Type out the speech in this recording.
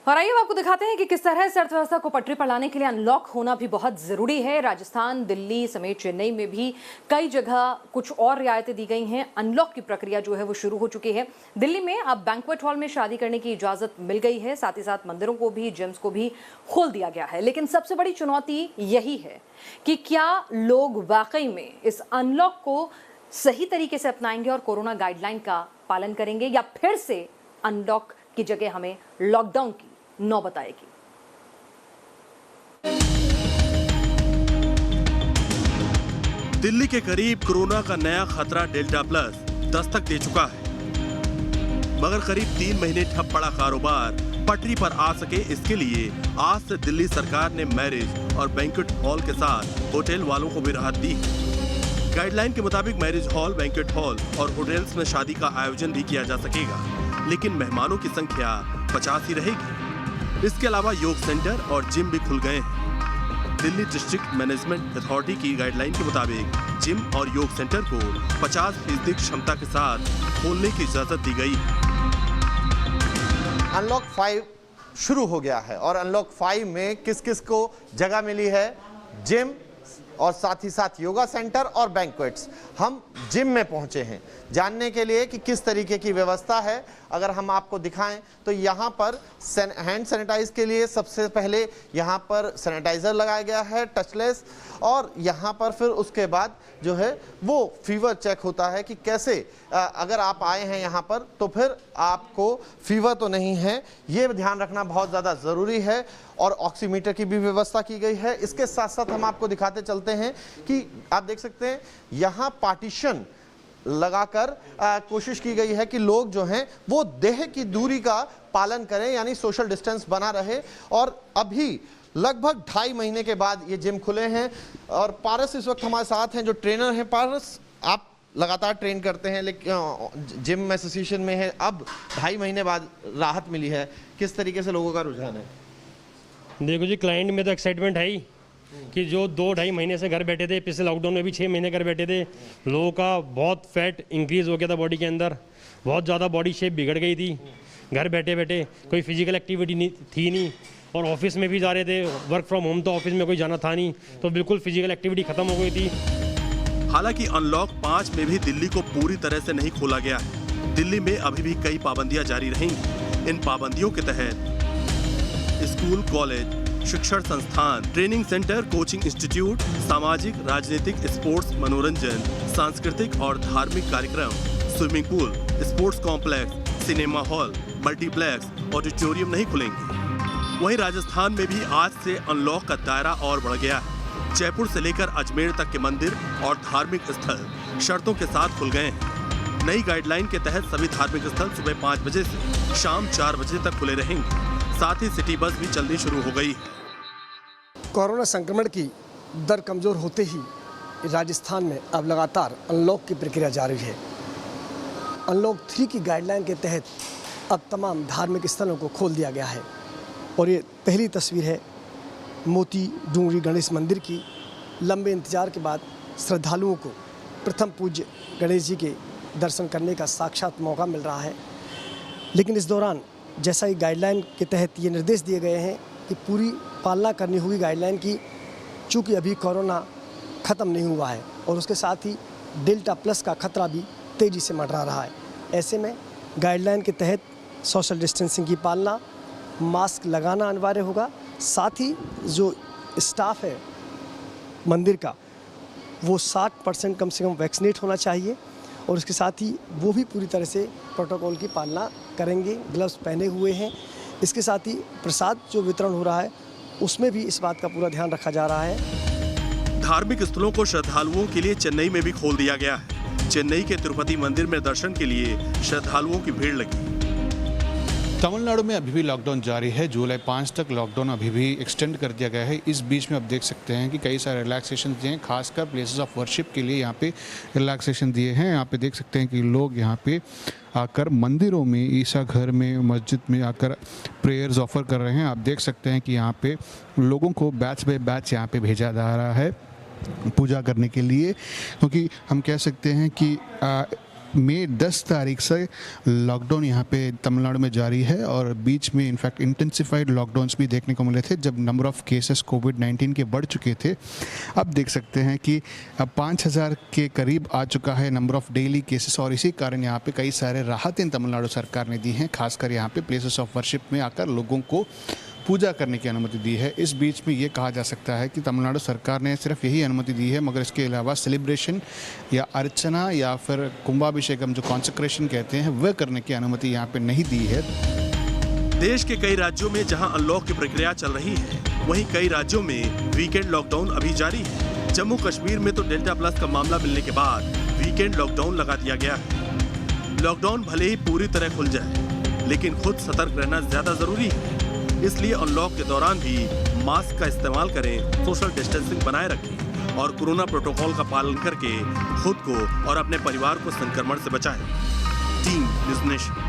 और आइए आपको दिखाते हैं कि किस तरह से अर्थव्यवस्था को पटरी पर लाने के लिए अनलॉक होना भी बहुत जरूरी है। राजस्थान, दिल्ली समेत चेन्नई में भी कई जगह कुछ और रियायतें दी गई हैं। अनलॉक की प्रक्रिया जो है वो शुरू हो चुकी है। दिल्ली में अब बैंक्वेट हॉल में शादी करने की इजाजत मिल गई है, साथ ही साथ मंदिरों को भी, जिम्स को भी खोल दिया गया है। लेकिन सबसे बड़ी चुनौती यही है कि क्या लोग वाकई में इस अनलॉक को सही तरीके से अपनाएंगे और कोरोना गाइडलाइन का पालन करेंगे, या फिर से अनलॉक की जगह हमें लॉकडाउन की नौबत आएगी। दिल्ली के करीब कोरोना का नया खतरा डेल्टा प्लस दस्तक दे चुका है, मगर करीब 3 महीने ठप पड़ा कारोबार पटरी पर आ सके, इसके लिए आज से दिल्ली सरकार ने मैरिज और बैंक्वेट हॉल के साथ होटल वालों को भी राहत दी है। गाइडलाइन के मुताबिक मैरिज हॉल, बैंक्वेट हॉल और होटल्स में शादी का आयोजन भी किया जा सकेगा, लेकिन मेहमानों की संख्या 50 ही रहेगी। इसके अलावा योग सेंटर और जिम भी खुल गए हैं। दिल्ली डिस्ट्रिक्ट मैनेजमेंट अथॉरिटी की गाइडलाइन के मुताबिक जिम और योग सेंटर को 50% क्षमता के साथ खोलने की इजाजत दी गई है। अनलॉक 5 शुरू हो गया है और अनलॉक 5 में किस किस को जगह मिली है? जिम और साथ ही साथ योगा सेंटर और बैंक्वेट्स। हम जिम में पहुंचे हैं जानने के लिए कि किस तरीके की व्यवस्था है। अगर हम आपको दिखाएं तो यहाँ पर हैंड सैनिटाइज के लिए सबसे पहले यहाँ पर सैनिटाइजर लगाया गया है, टचलेस, और यहाँ पर फिर उसके बाद जो है वो फीवर चेक होता है कि कैसे अगर आप आए हैं यहाँ पर तो फिर आपको फीवर तो नहीं है, ये ध्यान रखना बहुत ज़्यादा ज़रूरी है। और ऑक्सीमीटर की भी व्यवस्था की गई है। इसके साथ साथ हम आपको दिखाते चलते हैं कि आप देख सकते हैं यहाँ पार्टीशन लगाकर कोशिश की गई है कि लोग जो हैं वो देह की दूरी का पालन करें, यानी सोशल डिस्टेंस बना रहे। और अभी लगभग 2.5 महीने के बाद ये जिम खुले हैं और पारस इस वक्त हमारे साथ हैं जो ट्रेनर हैं। पारस, आप लगातार ट्रेन करते हैं लेकिन जिम एसोसिएशन में है, अब 2.5 महीने बाद राहत मिली है, किस तरीके से लोगों का रुझान है? देखो जी, क्लाइंट में तो एक्साइटमेंट है ही कि जो 2-2.5 महीने से घर बैठे थे, पिछले लॉकडाउन में भी 6 महीने घर बैठे थे, लोगों का बहुत फैट इंक्रीज हो गया था बॉडी के अंदर, बहुत ज़्यादा बॉडी शेप बिगड़ गई थी। घर बैठे बैठे कोई फिजिकल एक्टिविटी नहीं थी नहीं, और ऑफिस में भी जा रहे थे, वर्क फ्रॉम होम, तो ऑफिस में कोई जाना था नहीं, तो बिल्कुल फिजिकल एक्टिविटी खत्म हो गई थी। हालांकि अनलॉक 5 में भी दिल्ली को पूरी तरह से नहीं खोला गया है। दिल्ली में अभी भी कई पाबंदियां जारी रहेंगी। इन पाबंदियों के तहत स्कूल, कॉलेज, शिक्षण संस्थान, ट्रेनिंग सेंटर, कोचिंग इंस्टीट्यूट, सामाजिक, राजनीतिक, स्पोर्ट्स, मनोरंजन, सांस्कृतिक और धार्मिक कार्यक्रम, swimming pool, sports complex, cinema hall, multiplex, auditorium नहीं खुलेंगे। वहीं राजस्थान में भी आज से अनलॉक का दायरा और बढ़ गया है। जयपुर से लेकर अजमेर तक के मंदिर और धार्मिक स्थल शर्तों के साथ खुल गए हैं। नई गाइडलाइन के तहत सभी धार्मिक स्थल सुबह 5 बजे से शाम 4 बजे तक खुले रहेंगे। साथ ही सिटी बस भी चलनी शुरू हो गई है। कोरोना संक्रमण की दर कमज़ोर होते ही राजस्थान में अब लगातार अनलॉक की प्रक्रिया जारी है। अनलॉक 3 की गाइडलाइन के तहत अब तमाम धार्मिक स्थलों को खोल दिया गया है। और ये पहली तस्वीर है मोती डूंगरी गणेश मंदिर की। लंबे इंतजार के बाद श्रद्धालुओं को प्रथम पूज्य गणेश जी के दर्शन करने का साक्षात मौका मिल रहा है। लेकिन इस दौरान जैसा ही गाइडलाइन के तहत ये निर्देश दिए गए हैं कि पूरी पालना करनी होगी गाइडलाइन की, चूँकि अभी कोरोना ख़त्म नहीं हुआ है और उसके साथ ही डेल्टा प्लस का खतरा भी तेज़ी से मंडरा रहा है। ऐसे में गाइडलाइन के तहत सोशल डिस्टेंसिंग की पालना, मास्क लगाना अनिवार्य होगा। साथ ही जो स्टाफ है मंदिर का वो 60% कम से कम वैक्सीनेट होना चाहिए, और उसके साथ ही वो भी पूरी तरह से प्रोटोकॉल की पालना करेंगे, ग्लव्स पहने हुए हैं। इसके साथ ही प्रसाद जो वितरण हो रहा है उसमें भी इस बात का पूरा ध्यान रखा जा रहा है। धार्मिक स्थलों को श्रद्धालुओं के लिए चेन्नई में भी खोल दिया गया है। चेन्नई के तिरुपति मंदिर में दर्शन के लिए श्रद्धालुओं की भीड़ लगी। तमिलनाडु में अभी भी लॉकडाउन जारी है। जुलाई 5 तक लॉकडाउन अभी भी एक्सटेंड कर दिया गया है। इस बीच में आप देख सकते हैं कि कई सारे रिलैक्सेशन दिए हैं, खासकर प्लेसेस ऑफ वर्शिप के लिए यहाँ पे रिलैक्सेशन दिए हैं। यहाँ पे देख सकते हैं कि लोग यहाँ पे आकर मंदिरों में, ईसा घर में, मस्जिद में आकर प्रेयर्स ऑफर कर रहे हैं। आप देख सकते हैं कि यहाँ पे लोगों को बैच बाय बैच यहाँ पे भेजा जा रहा है पूजा करने के लिए, क्योंकि हम कह सकते हैं कि मई 10 तारीख से लॉकडाउन यहाँ पे तमिलनाडु में जारी है और बीच में इनफैक्ट इंटेंसिफाइड लॉकडाउन्स भी देखने को मिले थे जब नंबर ऑफ केसेस कोविड-19 के बढ़ चुके थे। अब देख सकते हैं कि अब 5000 के करीब आ चुका है नंबर ऑफ डेली केसेस और इसी कारण यहाँ पे कई सारे राहतें तमिलनाडु सरकार ने दी हैं, खासकर यहाँ पे प्लेसेस ऑफ वर्शिप में आकर लोगों को पूजा करने की अनुमति दी है। इस बीच में ये कहा जा सकता है कि तमिलनाडु सरकार ने सिर्फ यही अनुमति दी है, मगर इसके अलावा सेलिब्रेशन या अर्चना या फिर कुंभाभिषेकम जो कॉन्सेक्रेशन कहते हैं वह करने की अनुमति यहाँ पे नहीं दी है। देश के कई राज्यों में जहां अनलॉक की प्रक्रिया चल रही है, वहीं कई राज्यों में वीकेंड लॉकडाउन अभी जारी है। जम्मू कश्मीर में तो डेल्टा प्लस का मामला मिलने के बाद वीकेंड लॉकडाउन लगा दिया गया है। लॉकडाउन भले ही पूरी तरह खुल जाए, लेकिन खुद सतर्क रहना ज्यादा जरूरी है। इसलिए अनलॉक के दौरान भी मास्क का इस्तेमाल करें, सोशल डिस्टेंसिंग बनाए रखें और कोरोना प्रोटोकॉल का पालन करके खुद को और अपने परिवार को संक्रमण से बचाएं। Team news nation.